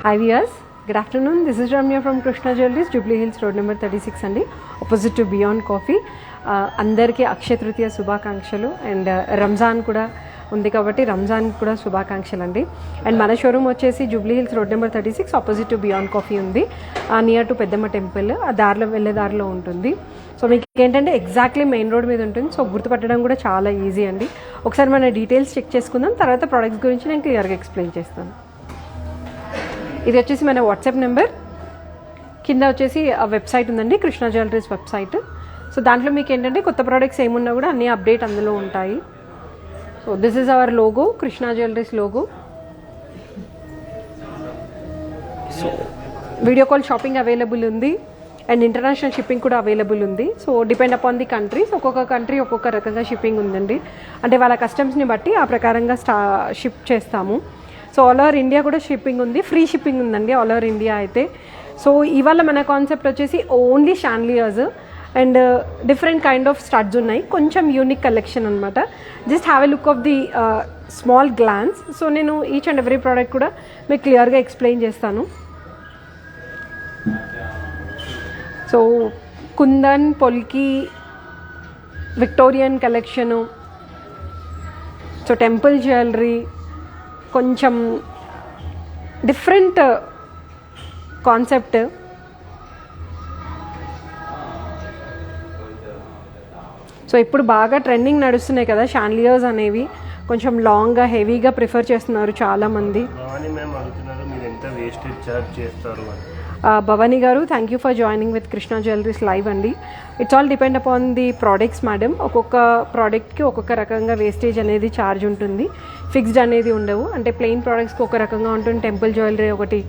Hi viewers, good afternoon. This is Ramya from Krishna Jewelries, Jubilee Hills Road number 36 అండి, opposite to Beyond Coffee. అందరికీ అక్షయ తృతీయ శుభాకాంక్షలు and Ramzan కూడా ఉంది కాబట్టి రంజాన్ కూడా శుభాకాంక్షలు అండి. అండ్ మన షోరూమ్ వచ్చేసి Jubilee hills road number 36 opposite to beyond coffee ఉంది, నియర్ టు పెద్దమ్మ టెంపుల్. ఆ దారిలో వెళ్ళే దారిలో ఉంటుంది. సో మీకు ఏంటంటే ఎగ్జాక్ట్లీ మెయిన్ రోడ్ మీద ఉంటుంది. సో గుర్తుపట్టడం కూడా చాలా ఈజీ అండి. ఒకసారి మన డీటెయిల్స్ చెక్ చేసుకుందాం, తర్వాత ప్రోడక్ట్స్ గురించి నేను క్లియర్గా ఎక్స్ప్లెయిన్ చేస్తాను. ఇది వచ్చేసి మన వాట్సాప్ నెంబర్, కింద వచ్చేసి వెబ్సైట్ ఉందండి, కృష్ణ జ్యువెలరీస్ వెబ్సైట్. సో దాంట్లో మీకు ఏంటంటే కొత్త ప్రోడక్ట్స్ ఏమున్నా కూడా అన్ని అప్డేట్ అందులో ఉంటాయి. So this is our logo, Krishna jewelleries logo. So video call shopping available ఉంది అండ్ ఇంటర్నేషనల్ షిప్పింగ్ కూడా అవైలబుల్ ఉంది. So depend upon the countries, ఒక్కొక్క కంట్రీ ఒక్కొక్క రకంగా షిప్పింగ్ ఉందండి. అంటే వాళ్ళ కస్టమ్స్ని బట్టి ఆ ప్రకారంగా షిప్ చేస్తాము. సో ఆల్ ఓవర్ ఇండియా కూడా షిప్పింగ్ ఉంది, ఫ్రీ షిప్పింగ్ ఉందండి ఆల్ ఓవర్ ఇండియా అయితే. సో ఇవాళ మన కాన్సెప్ట్ వచ్చేసి only chandeliers and different kind of studs ఉన్నాయి, కొంచెం యూనిక్ కలెక్షన్ అనమాట. Just have a look of the small glance. So నేను ఈచ్ అండ్ ఎవ్రీ ప్రోడక్ట్ కూడా మీకు క్లియర్గా ఎక్స్ప్లెయిన్ చేస్తాను. So kundan, polki, Victorian collection, so temple jewellery, కొంచెం డిఫరెంట్ కాన్సెప్ట్. సో ఇప్పుడు బాగా ట్రెండింగ్ నడుస్తున్నాయి కదా షాన్లియర్స్ అనేవి, కొంచెం లాంగ్గా హెవీగా ప్రిఫర్ చేస్తున్నారు చాలామంది. Bhavani garu, thank you for joining with Krishna jewelleries live అండి. It's all depend upon the products madam. ఒక్కొక్క ప్రోడక్ట్కి ఒక్కొక్క రకంగా వేస్టేజ్ అనేది ఛార్జ్ ఉంటుంది, ఫిక్స్డ్ అనేది ఉండవు. అంటే ప్లెయిన్ ప్రోడక్ట్స్కి ఒక రకంగా ఉంటుంది, టెంపుల్ జ్యువెలరీ ఒకటి,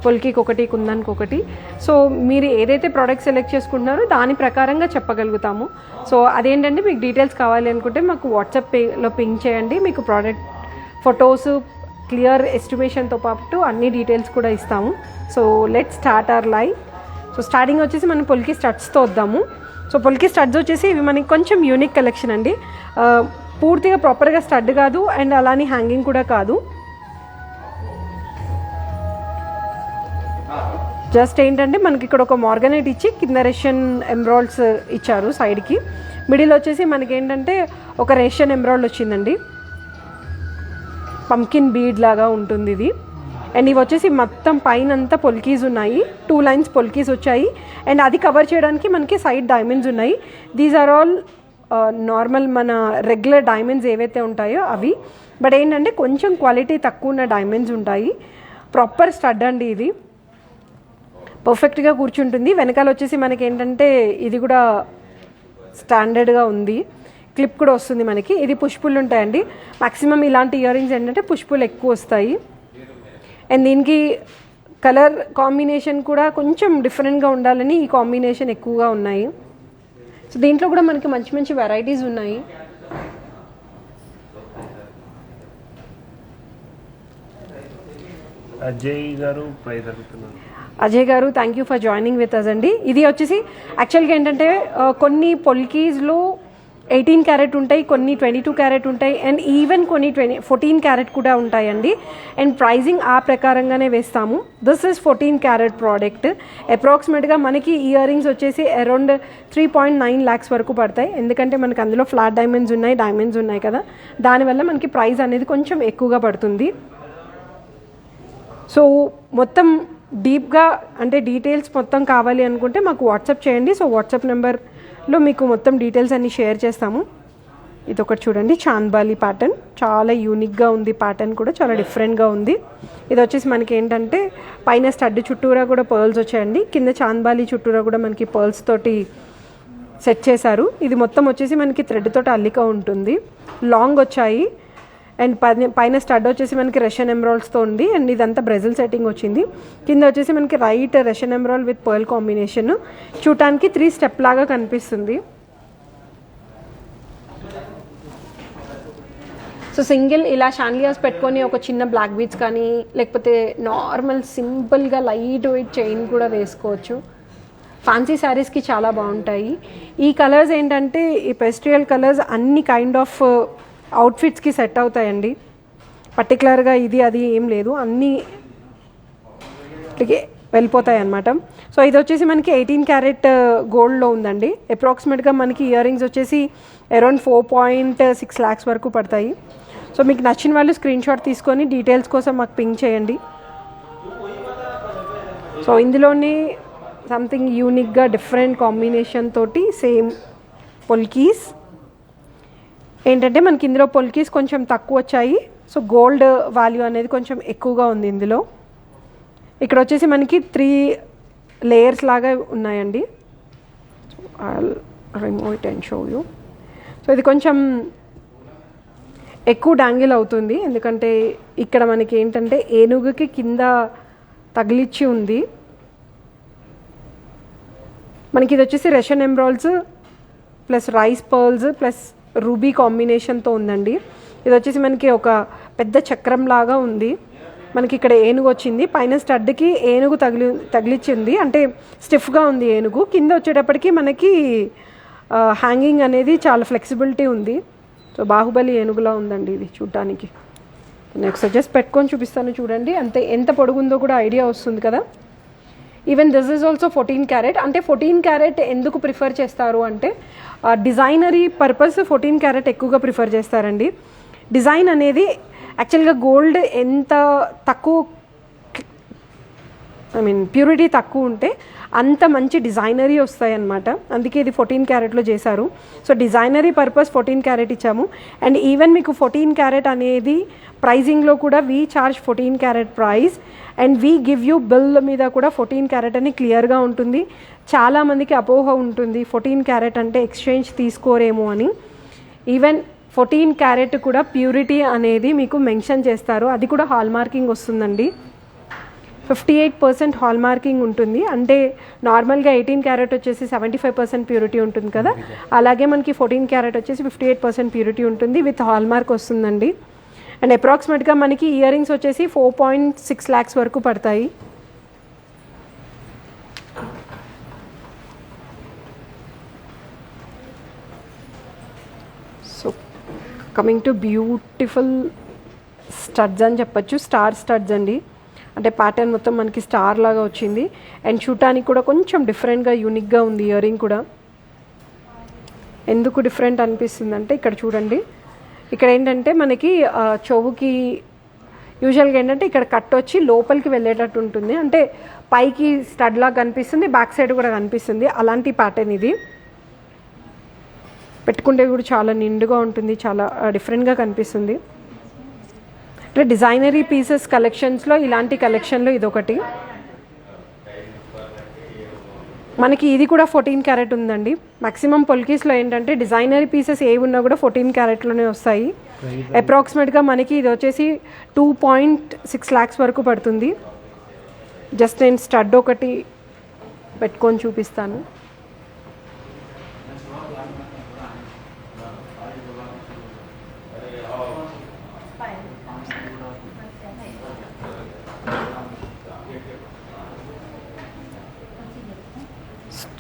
పొల్కికి ఒకటి, కుందన్కి ఒకటి. సో మీరు ఏదైతే ప్రోడక్ట్ సెలెక్ట్ చేసుకుంటున్నారో దాని ప్రకారంగా చెప్పగలుగుతాము. సో అదేంటంటే మీకు డీటెయిల్స్ కావాలి అనుకుంటే మాకు వాట్సాప్లో పింగ్ చేయండి, మీకు ప్రోడక్ట్ ఫొటోస్ క్లియర్ ఎస్టిమేషన్తో పాటు అన్ని డీటెయిల్స్ కూడా ఇస్తాము. So let start our live. So starting వచ్చేసి మనం పొల్కి స్టడ్స్తో వద్దాము. సో పొల్కి స్టడ్స్ వచ్చేసి ఇవి మనకి కొంచెం యూనిక్ కలెక్షన్ అండి. పూర్తిగా ప్రాపర్గా స్టడ్ కాదు అండ్ అలానే హ్యాంగింగ్ కూడా కాదు. జస్ట్ ఏంటంటే మనకి ఇక్కడ ఒక మార్గనైట్ ఇచ్చి కింద రష్యన్ ఎమ్రాల్డ్స్ ఇచ్చారు సైడ్కి. మిడిల్ వచ్చేసి మనకి ఏంటంటే ఒక రష్యన్ ఎమ్రాల్డ్ వచ్చిందండి, పంకిన్ బీడ్ లాగా ఉంటుంది ఇది. అండ్ ఇవి వచ్చేసి మొత్తం పైన అంతా పొల్కీస్ ఉన్నాయి, 2 లైన్స్ పొల్కీస్ వచ్చాయి. అండ్ అది కవర్ చేయడానికి మనకి సైడ్ డైమండ్స్ ఉన్నాయి. దీస్ ఆర్ ఆల్ నార్మల్ మన రెగ్యులర్ డైమండ్స్ ఏవైతే ఉంటాయో అవి. బట్ ఏంటంటే కొంచెం క్వాలిటీ తక్కువ ఉన్న డైమండ్స్ ఉంటాయి. ప్రాపర్ స్టడ్ అండి ఇది, పర్ఫెక్ట్గా కూర్చుంటుంది. వెనకాల వచ్చేసి మనకి ఏంటంటే ఇది కూడా స్టాండర్డ్గా ఉంది, క్లిప్ కూడా వస్తుంది మనకి. ఇది పుష్పులు ఉంటాయండి, మ్యాక్సిమం ఇలాంటి ఇయర్ రింగ్స్ ఏంటంటే పుష్పులు ఎక్కువ వస్తాయి. అండ్ దీనికి కలర్ కాంబినేషన్ కూడా కొంచెం డిఫరెంట్గా ఉండాలని ఈ కాంబినేషన్ ఎక్కువగా ఉన్నాయి. సో దీంట్లో కూడా మనకి మంచి మంచి వెరైటీస్ ఉన్నాయి. అజయ్ గారు thank you for joining with us అండి. ఇది వచ్చేసి యాక్చువల్గా ఏంటంటే కొన్ని పొల్కీస్లో 18 క్యారెట్ ఉంటాయి, కొన్ని 22 క్యారెట్ ఉంటాయి అండ్ ఈవెన్ కొన్ని 14 క్యారెట్ కూడా ఉంటాయండి. అండ్ ప్రైజింగ్ ఆ ప్రకారంగానే వేస్తాము. This is 14 carat product. అప్రాక్సిమేట్గా మనకి ఇయర్ రింగ్స్ వచ్చేసి అరౌండ్ 3.9 lakhs వరకు పడతాయి. ఎందుకంటే మనకి అందులో ఫ్లాట్ డైమండ్స్ ఉన్నాయి, డైమండ్స్ ఉన్నాయి కదా, దానివల్ల మనకి ప్రైస్ అనేది కొంచెం ఎక్కువగా పడుతుంది. సో మొత్తం డీప్గా అంటే డీటెయిల్స్ మొత్తం కావాలి అనుకుంటే మాకు వాట్సాప్ చేయండి. సో వాట్సాప్ నెంబర్లో మీకు మొత్తం డీటెయిల్స్ అన్నీ షేర్ చేస్తాము. ఇది ఒకటి చూడండి, చాంద్బాలి ప్యాటర్న్, చాలా యూనిక్గా ఉంది. ప్యాటర్న్ కూడా చాలా డిఫరెంట్గా ఉంది. ఇది వచ్చేసి మనకి ఏంటంటే పైన స్టడ్ చుట్టూరా కూడా పర్ల్స్ వచ్చాయండి, కింద చాంద్బాలి చుట్టూరా కూడా మనకి పర్ల్స్ తోటి సెట్ చేశారు. ఇది మొత్తం వచ్చేసి మనకి థ్రెడ్ తోటి అల్లిక ఉంటుంది, లాంగ్ వచ్చాయి. అండ్ పైన స్టడ్ వచ్చేసి మనకి రష్యన్ ఎమ్రాల్డ్స్తో ఉంది. అండ్ ఇదంతా బ్రెజిల్ సెట్టింగ్ వచ్చింది. కింద వచ్చేసి మనకి right Russian emerald with pearl combination, చూడటానికి 3 స్టెప్ లాగా కనిపిస్తుంది. సో సింగిల్ ఇలా షాన్లియర్స్ పెట్టుకొని ఒక చిన్న బ్లాక్ బీడ్స్ కానీ లేకపోతే నార్మల్ సింపుల్గా లైట్ వెయిట్ చైన్ కూడా వేసుకోవచ్చు. ఫ్యాన్సీ శారీస్కి చాలా బాగుంటాయి. ఈ కలర్స్ ఏంటంటే ఈ పెస్ట్రియల్ కలర్స్ అన్ని కైండ్ ఆఫ్ అవుట్ఫిట్స్కి సెట్ అవుతాయండి. పర్టికులర్గా ఇది అది ఏం లేదు, అన్నీ సాఫ్ట్గా వెళ్ళిపోతాయి అన్నమాట. సో ఇది వచ్చేసి మనకి 18 క్యారెట్ గోల్డ్లో ఉందండి. అప్రాక్సిమేట్గా మనకి ఇయర్ రింగ్స్ వచ్చేసి అరౌండ్ 4.6 lakhs వరకు పడతాయి. సో మీకు నచ్చిన వాళ్ళు స్క్రీన్ షాట్ తీసుకొని డీటెయిల్స్ కోసం మాకు పింక్ చేయండి. సో ఇందులోనే సంథింగ్ యూనిక్గా డిఫరెంట్ కాంబినేషన్ తోటి సేమ్ పొల్కీస్ ఏంటంటే మనకి ఇందులో పొల్కీస్ కొంచెం తక్కువ వచ్చాయి. సో గోల్డ్ వాల్యూ అనేది కొంచెం ఎక్కువగా ఉంది ఇందులో. ఇక్కడ వచ్చేసి మనకి 3 లేయర్స్ లాగా ఉన్నాయండి. Remove it and show you. So ఇది కొంచెం ఎక్కువ డాంగిల్ అవుతుంది ఎందుకంటే ఇక్కడ మనకి ఏంటంటే ఏనుగుకి కింద తగిలిచ్చి ఉంది. మనకి ఇది వచ్చేసి Russian emeralds plus rice pearls plus ruby కాంబినేషన్తో ఉందండి. ఇది వచ్చేసి మనకి ఒక పెద్ద చక్రం లాగా ఉంది. మనకి ఇక్కడ ఏనుగు వచ్చింది, పైన స్టడ్కి ఏనుగు తగిలిచ్చింది, అంటే స్టిఫ్గా ఉంది ఏనుగు. కింద వచ్చేటప్పటికి మనకి హ్యాంగింగ్ అనేది చాలా ఫ్లెక్సిబిలిటీ ఉంది. సో బాహుబలి ఏనుగులా ఉందండి ఇది చూడటానికి. నెక్స్ట్ జస్ట్ పెట్టుకొని చూపిస్తాను చూడండి, అంతే ఎంత పొడుగుందో కూడా ఐడియా వస్తుంది కదా. Even this is also 14 carrot. అంటే 14 క్యారెట్ ఎందుకు ప్రిఫర్ చేస్తారు అంటే డిజైనరీ పర్పస్ 14 క్యారెట్ ఎక్కువగా ప్రిఫర్ చేస్తారండి. డిజైన్ అనేది యాక్చువల్గా గోల్డ్ ఎంత తక్కువ ప్యూరిటీ తక్కువ ఉంటే అంత మంచి డిజైనరీ వస్తాయి అన్నమాట. అందుకే ఇది 14 క్యారెట్లో చేశారు. సో డిజైనరీ పర్పస్ 14 క్యారెట్ ఇచ్చాము. అండ్ ఈవెన్ మీకు 14 క్యారెట్ అనేది ప్రైజింగ్లో కూడా we charge 14 carrot price and we give you bill మీద కూడా 14 క్యారెట్ అని క్లియర్గా ఉంటుంది. చాలామందికి అపోహ ఉంటుంది 14 క్యారెట్ అంటే ఎక్స్చేంజ్ తీసుకోరేమో అని. ఈవెన్ 14 క్యారెట్ కూడా ప్యూరిటీ అనేది మీకు మెన్షన్ చేస్తారు. అది కూడా హాల్ మార్కింగ్ వస్తుందండి. 58% హాల్ మార్కింగ్ ఉంటుంది. అంటే నార్మల్గా 18 క్యారెట్ వచ్చేసి 75% ప్యూరిటీ ఉంటుంది కదా, అలాగే మనకి 14 క్యారెట్ వచ్చేసి 58% ప్యూరిటీ ఉంటుంది విత్ హాల్ మార్క్ వస్తుందండి. అండ్ అప్రాక్సిమేట్గా మనకి ఇయర్ రింగ్స్ వచ్చేసి 4.6 lakhs వరకు పడతాయి. So coming to beautiful studs అని చెప్పచ్చు. స్టార్ స్టడ్స్ అండి. అంటే ప్యాటర్న్ మొత్తం మనకి స్టార్ లాగా వచ్చింది అండ్ చూడటానికి కూడా కొంచెం డిఫరెంట్గా యూనిక్గా ఉంది. ఇయర్ రింగ్ కూడా ఎందుకు డిఫరెంట్ అనిపిస్తుంది అంటే ఇక్కడ చూడండి, ఇక్కడ ఏంటంటే మనకి చెవుకి యూజువల్గా ఏంటంటే ఇక్కడ కట్ వచ్చి లోపలికి వెళ్ళేటట్టు ఉంటుంది. అంటే పైకి స్టడ్ లాగా కనిపిస్తుంది, బ్యాక్ సైడ్ కూడా కనిపిస్తుంది. అలాంటి ప్యాటర్న్ ఇది. పెట్టుకుంటే కూడా చాలా నిండుగా ఉంటుంది, చాలా డిఫరెంట్గా కనిపిస్తుంది. అంటే డిజైనరీ పీసెస్ కలెక్షన్స్లో ఇలాంటి కలెక్షన్లో ఇదొకటి. మనకి ఇది కూడా 14 క్యారెట్ ఉందండి. మ్యాక్సిమం పొల్కీస్లో ఏంటంటే డిజైనరీ పీసెస్ ఏవి ఉన్నా కూడా 14 క్యారెట్లోనే వస్తాయి. అప్రాక్సిమేట్గా మనకి ఇది వచ్చేసి 2.6 lakhs వరకు పడుతుంది. జస్ట్ నేను స్టడ్ ఒకటి పెట్టుకొని చూపిస్తాను.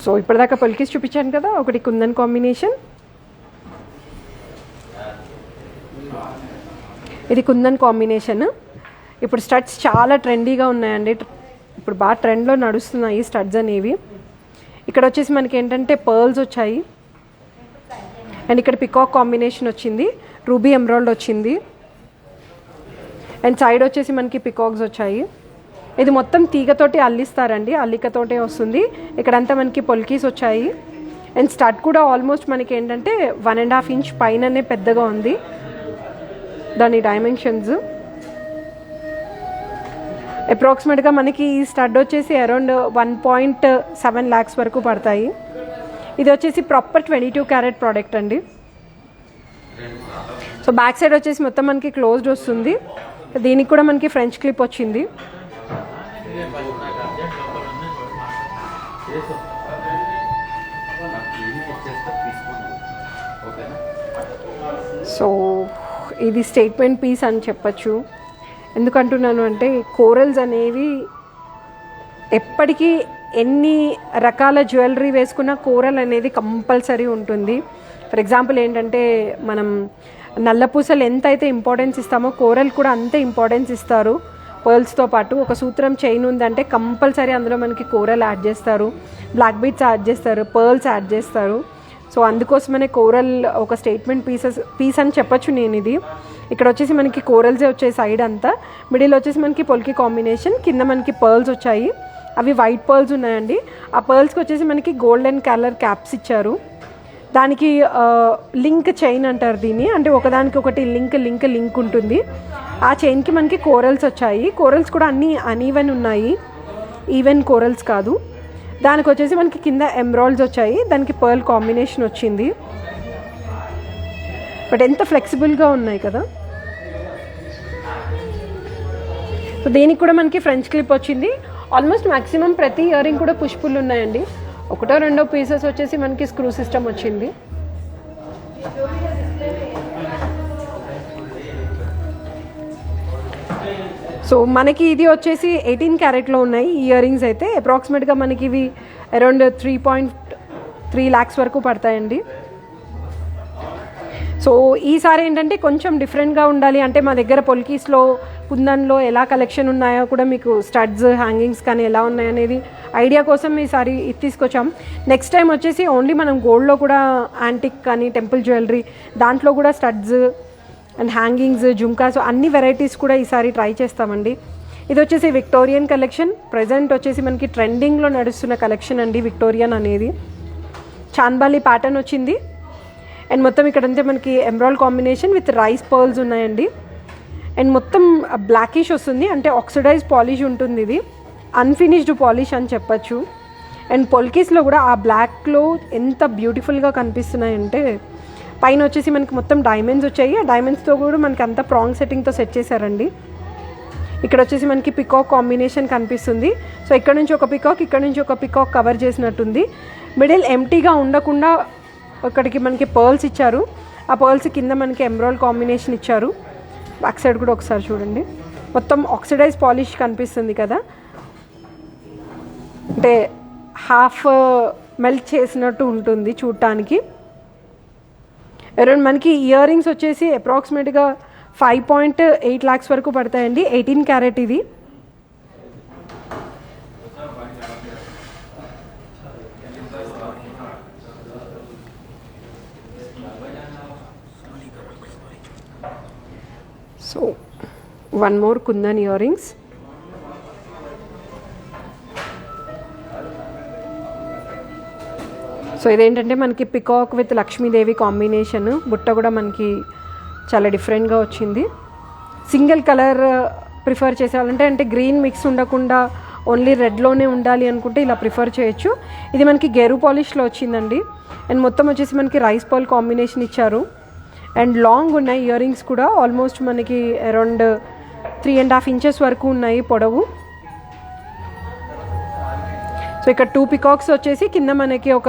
సో ఇప్పటిదాకా పొల్కీస్ చూపించాను కదా, ఒకటి కుందన్ కాంబినేషన్, ఇది కుందన్ కాంబినేషన్. ఇప్పుడు స్టడ్స్ చాలా ట్రెండీగా ఉన్నాయండి, ఇప్పుడు బాగా ట్రెండ్లో నడుస్తున్నాయి స్టడ్స్ అనేవి. ఇక్కడ వచ్చేసి మనకి ఏంటంటే పర్ల్స్ వచ్చాయి అండ్ ఇక్కడ పికాక్ కాంబినేషన్ వచ్చింది, రూబీ ఎమరాల్డ్ వచ్చింది అండ్ సైడ్ వచ్చేసి మనకి పికాక్స్ వచ్చాయి. ఇది మొత్తం తీగతోటి అల్లిస్తారండి, అల్లికతోటే వస్తుంది. ఇక్కడంతా మనకి పొల్కీస్ వచ్చాయి అండ్ స్టడ్ కూడా ఆల్మోస్ట్ మనకి ఏంటంటే 1.5 inch పైననే పెద్దగా ఉంది దాని డైమెన్షన్స్. అప్రాక్సిమేట్గా మనకి ఈ స్టడ్ వచ్చేసి అరౌండ్ 1.7 lakhs వరకు పడతాయి. ఇది వచ్చేసి ప్రాపర్ 22 క్యారెట్ ప్రోడక్ట్ అండి. సో బ్యాక్ సైడ్ వచ్చేసి మొత్తం మనకి క్లోజ్డ్ వస్తుంది. దీనికి కూడా మనకి ఫ్రెంచ్ క్లిప్ వచ్చింది. సో ఇది స్టేట్మెంట్ పీస్ అని చెప్పచ్చు. ఎందుకంటున్నాను అంటే కోరల్స్ అనేవి ఎప్పటికీ ఎన్ని రకాల జ్యువెలరీ వేసుకున్నా కోరల్ అనేది కంపల్సరీ ఉంటుంది. ఫర్ ఎగ్జాంపుల్ ఏంటంటే మనం నల్లపూసలు ఎంత అయితే ఇంపార్టెన్స్ ఇస్తామో కోరల్ కూడా అంతే ఇంపార్టెన్స్ ఇస్తారు. పర్ల్స్తో పాటు ఒక సూత్రం చైన్ ఉందంటే కంపల్సరీ అందులో మనకి కోరల్ యాడ్ చేస్తారు, బ్లాక్ బీట్స్ యాడ్ చేస్తారు, పర్ల్స్ యాడ్ చేస్తారు. సో అందుకోసమనే కోరల్ ఒక స్టేట్మెంట్ పీస్ అని చెప్పొచ్చు నేను. ఇది ఇక్కడ వచ్చేసి మనకి కోరల్సే వచ్చాయి సైడ్ అంతా, మిడిల్ వచ్చేసి మనకి పొల్కి కాంబినేషన్, కింద మనకి పర్ల్స్ వచ్చాయి, అవి వైట్ పర్ల్స్ ఉన్నాయండి. ఆ పర్ల్స్కి వచ్చేసి మనకి గోల్డెన్ కలర్ క్యాప్స్ ఇచ్చారు. దానికి లింక్ చైన్ అంటారు దీన్ని, అంటే ఒకదానికి ఒకటి లింక్ ఉంటుంది. ఆ చైన్కి మనకి కోరల్స్ వచ్చాయి. కోరల్స్ కూడా అన్నీ అన్ఈవెన్ ఉన్నాయి, ఈవెన్ కోరల్స్ కాదు. దానికి వచ్చేసి మనకి కింద ఎమ్రాల్డ్స్ వచ్చాయి, దానికి పర్ల్ కాంబినేషన్ వచ్చింది. బట్ ఎంత ఫ్లెక్సిబుల్గా ఉన్నాయి కదా. సో దీనికి కూడా మనకి ఫ్రెంచ్ క్లిప్ వచ్చింది. ఆల్మోస్ట్ మ్యాక్సిమం ప్రతి ఇయర్ రింగ్ కూడా పుష్ పుల్ ఉన్నాయండి. ఒకటో రెండో పీసెస్ వచ్చేసి మనకి స్క్రూ సిస్టమ్ వచ్చింది. సో మనకి ఇది వచ్చేసి 18 క్యారెట్లో ఉన్నాయి ఈ ఇయర్ రింగ్స్ అయితే. అప్రాక్సిమేట్గా మనకి ఇవి అరౌండ్ 3.3 lakhs వరకు పడతాయండి. సో ఈసారి ఏంటంటే కొంచెం డిఫరెంట్గా ఉండాలి అంటే మా దగ్గర పొల్కీస్లో కుందన్లో ఎలా కలెక్షన్ ఉన్నాయో కూడా మీకు స్టడ్స్ హ్యాంగింగ్స్ కానీ ఎలా ఉన్నాయనేది ఐడియా కోసం ఈసారి ఇది తీసుకొచ్చాం. నెక్స్ట్ టైం వచ్చేసి ఓన్లీ మనం గోల్డ్లో కూడా యాంటిక్ కానీ టెంపుల్ జ్యువెలరీ దాంట్లో కూడా స్టడ్స్ అండ్ హ్యాంగింగ్స్ జుమ్కాస్ అన్ని వెరైటీస్ కూడా ఈసారి ట్రై చేస్తామండి. ఇది వచ్చేసి విక్టోరియన్ కలెక్షన్. ప్రజెంట్ వచ్చేసి మనకి ట్రెండింగ్లో నడుస్తున్న కలెక్షన్ అండి విక్టోరియన్ అనేది. చాన్బాలి ప్యాటర్న్ వచ్చింది అండ్ మొత్తం ఇక్కడంతే మనకి emerald combination with rice pearls ఉన్నాయండి. అండ్ మొత్తం బ్లాకిష్ వస్తుంది, అంటే ఆక్సిడైజ్ పాలిష్ ఉంటుంది. ఇది అన్ఫినిష్డ్ పాలిష్ అని చెప్పచ్చు. అండ్ పొల్కీస్లో కూడా ఆ బ్లాక్లో ఎంత బ్యూటిఫుల్గా కనిపిస్తున్నాయంటే పైన వచ్చేసి మనకి మొత్తం డైమండ్స్ వచ్చాయి. ఆ డైమండ్స్తో కూడా మనకి అంతా ప్రాంగ్ సెట్టింగ్తో సెట్ చేశారండి. ఇక్కడ వచ్చేసి మనకి పికాక్ కాంబినేషన్ కనిపిస్తుంది. సో ఇక్కడ నుంచి ఒక పికాక్, ఇక్కడ నుంచి ఒక పికాక్ కవర్ చేసినట్టుంది. మిడిల్ ఎంటీగా ఉండకుండా ఇక్కడికి మనకి పర్ల్స్ ఇచ్చారు. ఆ పర్ల్స్ కింద మనకి ఎమరాల్డ్ కాంబినేషన్ ఇచ్చారు. బ్యాక్ సైడ్ కూడా ఒకసారి చూడండి, మొత్తం ఆక్సిడైజ్ పాలిష్ కనిపిస్తుంది కదా, అంటే హాఫ్ మెల్ట్ చేసినట్టు ఉంటుంది చూడటానికి. అరౌండ్ మనకి ఇయర్ రింగ్స్ వచ్చేసి అప్రాక్సిమేట్గా 5.8 lakhs వరకు పడతాయండి. 18 క్యారెట్ ఇది. So one more kundan ear rings. So ఇదేంటంటే మనకి పికాక్ విత్ లక్ష్మీదేవి కాంబినేషన్. బుట్ట కూడా మనకి చాలా డిఫరెంట్గా వచ్చింది. సింగిల్ కలర్ ప్రిఫర్ చేసేవాళ్ళంటే అంటే గ్రీన్ మిక్స్ ఉండకుండా ఓన్లీ రెడ్లోనే ఉండాలి అనుకుంటే ఇలా ప్రిఫర్ చేయొచ్చు. ఇది మనకి గెరు పాలిష్లో వచ్చిందండి. అండ్ మొత్తం వచ్చేసి మనకి రైస్ పర్ల్ కాంబినేషన్ ఇచ్చారు. అండ్ లాంగ్ ఉన్నాయి ఇయర్ రింగ్స్ కూడా, ఆల్మోస్ట్ మనకి అరౌండ్ 3.5 inches వరకు ఉన్నాయి పొడవు. సో ఇక్కడ 2 పికాక్స్ వచ్చేసి కింద మనకి ఒక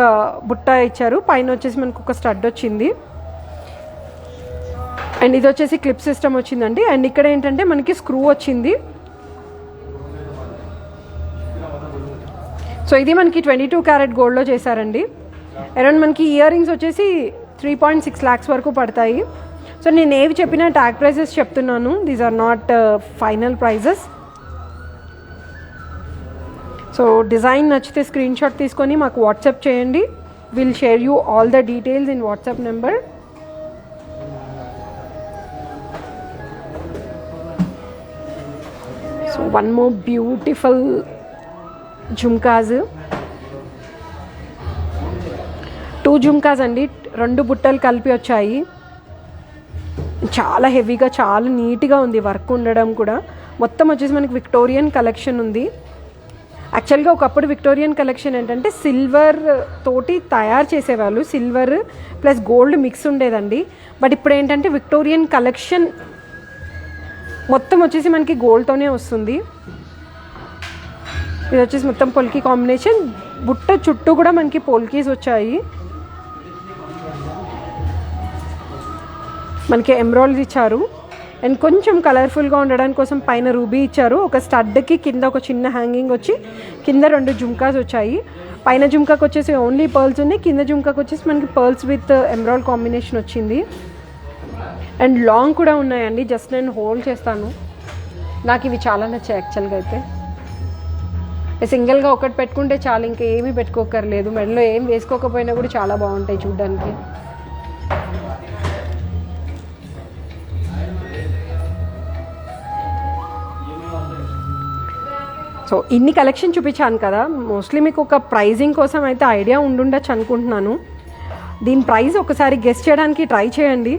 బుట్ట ఇచ్చారు, పైన వచ్చేసి మనకు ఒక స్టడ్ వచ్చింది. అండ్ ఇది వచ్చేసి క్లిప్ సిస్టమ్ వచ్చిందండి. అండ్ ఇక్కడ ఏంటంటే మనకి స్క్రూ వచ్చింది. సో ఇది మనకి 22 క్యారెట్ గోల్డ్లో చేశారండి. అరౌండ్ మనకి ఇయర్ రింగ్స్ వచ్చేసి 3.6 lakhs వరకు పడతాయి. సో నేను ఏవి చెప్పినా ట్యాగ్ ప్రైజెస్ చెప్తున్నాను, these are not final prices. So design నచ్చితే స్క్రీన్ షాట్ తీసుకొని మాకు వాట్సాప్ చేయండి. Will share you all the details in WhatsApp number. So one more beautiful jhumkas. 2 jhumkas అండి, 2 బుట్టలు కలిపి వచ్చాయి. చాలా హెవీగా చాలా నీట్గా ఉంది వర్క్ ఉండడం కూడా. మొత్తం వచ్చేసి మనకి విక్టోరియన్ కలెక్షన్ ఉంది. యాక్చువల్గా ఒకప్పుడు విక్టోరియన్ కలెక్షన్ ఏంటంటే సిల్వర్ తోటి తయారు చేసేవాళ్ళు, సిల్వర్ ప్లస్ గోల్డ్ మిక్స్ ఉండేదండి. బట్ ఇప్పుడు ఏంటంటే విక్టోరియన్ కలెక్షన్ మొత్తం వచ్చేసి మనకి గోల్డ్తోనే వస్తుంది. ఇది వచ్చేసి మొత్తం పొల్కీ కాంబినేషన్, బుట్ట చుట్టూ కూడా మనకి పోల్కీస్ వచ్చాయి. మనకి ఎమరాల్డ్ ఇచ్చారు అండ్ కొంచెం కలర్ఫుల్గా ఉండడానికి కోసం పైన రూబీ ఇచ్చారు. ఒక స్టడ్కి కింద ఒక చిన్న హ్యాంగింగ్ వచ్చి కింద 2 జుమ్కాస్ వచ్చాయి. పైన జుమ్కాకి వచ్చేసి ఓన్లీ పర్ల్స్ ఉన్నాయి, కింద జుమ్కాకి వచ్చేసి మనకి పర్ల్స్ విత్ ఎమరాల్డ్ కాంబినేషన్ వచ్చింది. అండ్ లాంగ్ కూడా ఉన్నాయండి, జస్ట్ నేను హోల్డ్ చేస్తాను. నాకు ఇవి చాలా నచ్చాయి యాక్చువల్గా అయితే. సింగిల్గా ఒకటి పెట్టుకుంటే చాలా, ఇంకా ఏమీ పెట్టుకోకర్లేదు. మెడలో ఏం వేసుకోకపోయినా కూడా చాలా బాగుంటాయి చూడ్డానికి. సో ఇన్ని కలెక్షన్ చూపించాను కదా, మోస్ట్లీ మీకు ఒక ప్రైజింగ్ కోసం అయితే ఐడియా ఉండుండొచ్చు అనుకుంటున్నాను. దీని ప్రైస్ ఒకసారి గెస్ చేయడానికి ట్రై చేయండి.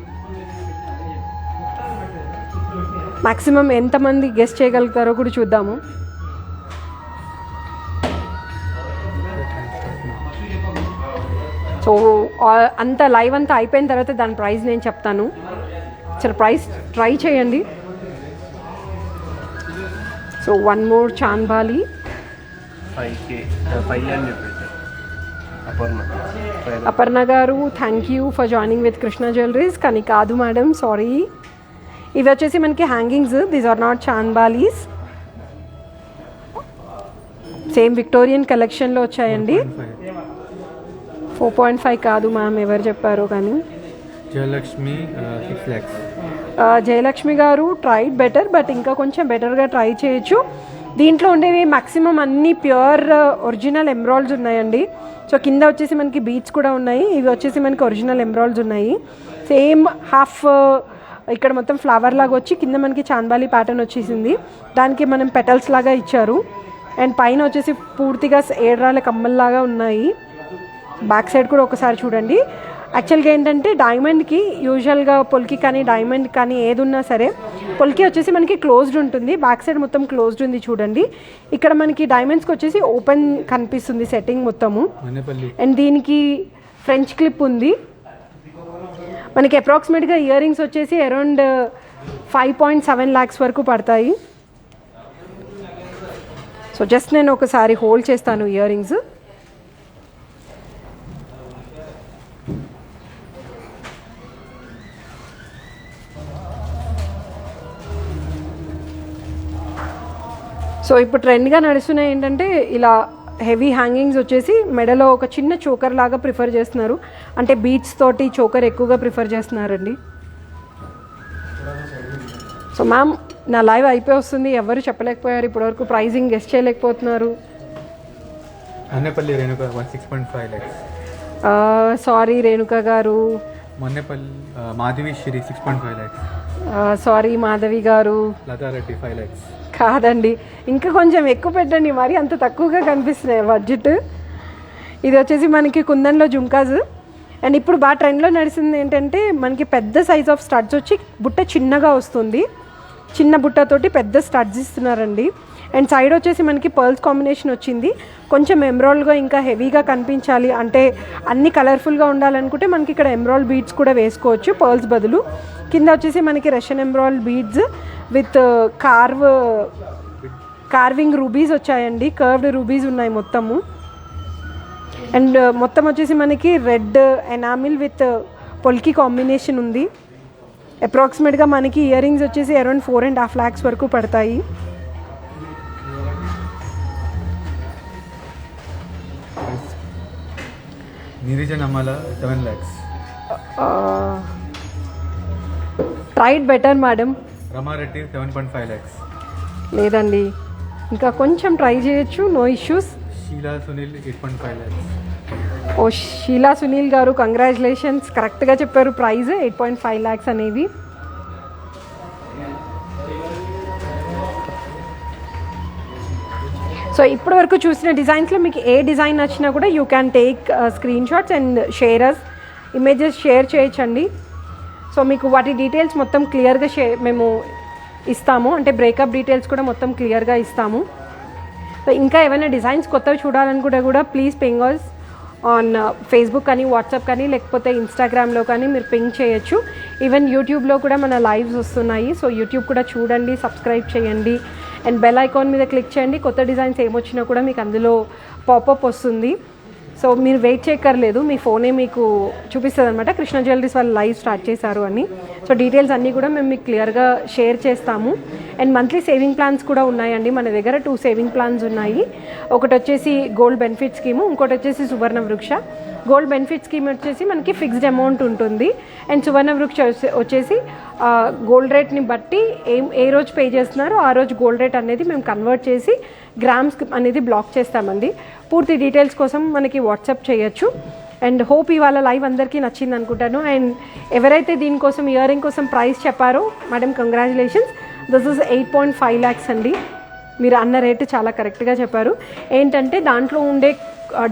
మ్యాక్సిమం ఎంతమంది గెస్ చేయగలుగుతారో కూడా చూద్దాము. సో అంత లైవ్ అంతా అయిపోయిన తర్వాత దాని ప్రైస్ నేను చెప్తాను. సరే ప్రైస్ ట్రై చేయండి. So one more chandbali 5K అని చెప్పేసి Aparna garu, thank you for joining with Krishna jewelleries. కానీ కాదు మేడం, సారీ. ఇవి వచ్చేసి మనకి hangings, these are not chandbalis. Same Victorian కలెక్షన్లో వచ్చాయండి. 4.5 కాదు మ్యామ్, ఎవరు చెప్పారో కానీ. జయలక్ష్మి 6 lakhs. జయలక్ష్మి గారు ట్రైడ్ బెటర్, బట్ ఇంకా కొంచెం బెటర్గా ట్రై చేయొచ్చు. దీంట్లో ఉండేవి మ్యాక్సిమం అన్ని ప్యూర్ ఒరిజినల్ ఎమ్రాల్డ్స్ ఉన్నాయండి. సో కింద వచ్చేసి మనకి బీట్స్ కూడా ఉన్నాయి. ఇవి వచ్చేసి మనకి ఒరిజినల్ ఎమ్రాల్డ్స్ ఉన్నాయి. సేమ్ హాఫ్ ఇక్కడ మొత్తం ఫ్లవర్ లాగా వచ్చి కింద మనకి చాంబాలి ప్యాటర్న్ వచ్చేసింది. దానికి మనం పెటల్స్ లాగా ఇచ్చారు. అండ్ పైన వచ్చేసి పూర్తిగా 7 రాళ్ళ కమ్మల్లాగా ఉన్నాయి. బ్యాక్ సైడ్ కూడా ఒకసారి చూడండి. యాక్చువల్గా ఏంటంటే డైమండ్కి యూజువల్గా పొల్కి కానీ డైమండ్ కానీ ఏది ఉన్నా సరే, పొల్కి వచ్చేసి మనకి క్లోజ్డ్ ఉంటుంది, బ్యాక్ సైడ్ మొత్తం క్లోజ్డ్ ఉంది చూడండి. ఇక్కడ మనకి డైమండ్స్కి వచ్చేసి ఓపెన్ కనిపిస్తుంది సెట్టింగ్ మొత్తము. అండ్ దీనికి ఫ్రెంచ్ క్లిప్ ఉంది. మనకి అప్రాక్సిమేట్గా ఇయర్ రింగ్స్ వచ్చేసి అరౌండ్ 5.7 lakhs వరకు పడతాయి. సో జస్ట్ నేను ఒకసారి హోల్డ్ చేస్తాను ఇయర్ రింగ్స్. సో ఇప్పుడు ట్రెండ్గా నడుస్తున్నాయి ఏంటంటే ఇలా హెవీ హ్యాంగింగ్స్ వచ్చేసి మెడలో ఒక చిన్న చోకర్ లాగా ప్రిఫర్ చేస్తున్నారు. అంటే బీట్స్ తోటి చోకర్ ఎక్కువగా ప్రిఫర్ చేస్తున్నారండి. సో మ్యామ్ నా లైవ్ అయిపోయి వస్తుంది, ఎవరు చెప్పలేకపోయారు ఇప్పటివరకు, ప్రైజింగ్ గెస్ట్ చేయలేకపోతున్నారు. మన్నెపల్లి రేణుక 6.5 lakhs. సారీ రేణుక గారు. మన్నెపల్లి మాధవి శ్రీ 6.5 lakhs. సారీ మాధవి గారు. లతారెడ్డి 5 lakhs. కాదండి, ఇంకా కొంచెం ఎక్కువ పెట్టండి, మరి అంత తక్కువగా కనిపిస్తున్నాయి బడ్జెట్. ఇది వచ్చేసి మనకి కుందన్లో జుంకాస్. అండ్ ఇప్పుడు బాగా ట్రెండ్లో నడిచింది ఏంటంటే మనకి పెద్ద సైజ్ ఆఫ్ స్టడ్స్ వచ్చి బుట్ట చిన్నగా వస్తుంది, చిన్న బుట్టతోటి పెద్ద స్టడ్స్ ఇస్తున్నారండి. అండ్ సైడ్ వచ్చేసి మనకి పర్ల్స్ కాంబినేషన్ వచ్చింది. కొంచెం ఎమ్రాల్డ్గా ఇంకా హెవీగా కనిపించాలి అంటే, అన్ని కలర్ఫుల్గా ఉండాలనుకుంటే మనకి ఇక్కడ ఎమ్రాల్డ్ బీడ్స్ కూడా వేసుకోవచ్చు పర్ల్స్ బదులు. కింద వచ్చేసి మనకి Russian emerald beads with carving rubies వచ్చాయండి, కర్వ్డ్ రూబీస్ ఉన్నాయి మొత్తము. అండ్ మొత్తం వచ్చేసి మనకి red enamel with polki combination ఉంది. అప్రాక్సిమేట్గా మనకి ఇయర్ రింగ్స్ వచ్చేసి అరౌండ్ 4.5 lakhs వరకు పడతాయి. నిరిజనమల 7 lakhs. Tried better madam. Rama Reddy 7.5 lakhs. లేదండి, ఇంకా కొంచెం ట్రై చేయొచ్చు, no issues. Sheela Sunil 8.5 lakhs. ఓ షీలా సునీల్ గారు, కంగ్రాచులేషన్స్, కరెక్ట్గా చెప్పారు ప్రైజ్ 8.5 lakhs అనేవి. సో ఇప్పటి వరకు చూసిన డిజైన్స్లో మీకు ఏ డిజైన్ నచ్చినా కూడా you can take screen shots and shares, images share చేయొచ్చండి. సో మీకు వాటి డీటెయిల్స్ మొత్తం క్లియర్గా మేము ఇస్తాము, అంటే బ్రేకప్ డీటెయిల్స్ కూడా మొత్తం క్లియర్గా ఇస్తాము. సో ఇంకా ఏమైనా డిజైన్స్ కొత్తవి చూడాలనుకుంటే కూడా please ping us on Facebook కానీ వాట్సాప్ కానీ లేకపోతే ఇన్స్టాగ్రామ్లో కానీ మీరు పింగ్ చేయొచ్చు. ఈవెన్ యూట్యూబ్లో కూడా మన లైవ్స్ వస్తున్నాయి. సో యూట్యూబ్ కూడా చూడండి, సబ్స్క్రైబ్ చేయండి అండ్ బెల్ ఐకాన్ మీద క్లిక్ చేయండి. కొత్త డిజైన్స్ ఏమొచ్చినా కూడా మీకు అందులో పాపప్ వస్తుంది. సో మీరు వెయిట్ చేయక్కర్లేదు, మీ ఫోనే మీకు చూపిస్తుంది అనమాట కృష్ణ జ్యువెలరీస్ వాళ్ళు లైవ్ స్టార్ట్ చేశారు అని. సో డీటెయిల్స్ అన్నీ కూడా మేము మీకు క్లియర్గా షేర్ చేస్తాము. అండ్ మంత్లీ సేవింగ్ ప్లాన్స్ కూడా ఉన్నాయండి మన దగ్గర. 2 సేవింగ్ ప్లాన్స్ ఉన్నాయి. ఒకటి వచ్చేసి గోల్డ్ బెనిఫిట్ స్కీము, ఇంకోటి వచ్చేసి సువర్ణ వృక్ష. గోల్డ్ బెనిఫిట్ స్కీమ్ వచ్చేసి మనకి ఫిక్స్డ్ అమౌంట్ ఉంటుంది. అండ్ సువర్ణ వృక్ష వచ్చేసి గోల్డ్ రేట్ని బట్టి ఏ రోజు పే చేస్తున్నారో ఆ రోజు గోల్డ్ రేట్ అనేది మేము కన్వర్ట్ చేసి గ్రామ్స్ అనేది బ్లాక్ చేస్తామండి. పూర్తి డీటెయిల్స్ కోసం మనకి వాట్సాప్ చేయొచ్చు. అండ్ హోప్ ఇవాళ లైవ్ అందరికీ నచ్చింది అనుకుంటాను. అండ్ ఎవరైతే దీనికోసం ఇయర్ రింగ్ కోసం ప్రైస్ చెప్పారో madam congratulations. This is 8.5 lakhs అండి. మీరు అన్న రేటు చాలా కరెక్ట్గా చెప్పారు. ఏంటంటే దాంట్లో ఉండే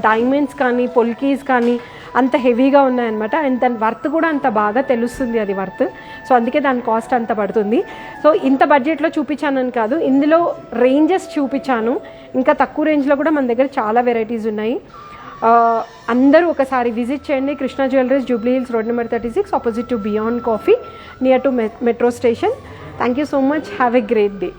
డైమండ్స్ కానీ పొల్కీస్ కానీ అంత హెవీగా ఉన్నాయన్నమాట. అండ్ దాని వర్త్ కూడా అంత బాగా తెలుస్తుంది అది వర్త్. సో అందుకే దాని కాస్ట్ అంత పడుతుంది. సో ఇంత బడ్జెట్లో చూపించానని కాదు, ఇందులో రేంజెస్ చూపించాను. ఇంకా తక్కువ రేంజ్లో కూడా మన దగ్గర చాలా వెరైటీస్ ఉన్నాయి. అందరూ ఒకసారి విజిట్ చేయండి. Krishna jewelleries, Jubilee hills, road number 36, opposite to beyond coffee, near to metro station. Thank you so much. Have a great day.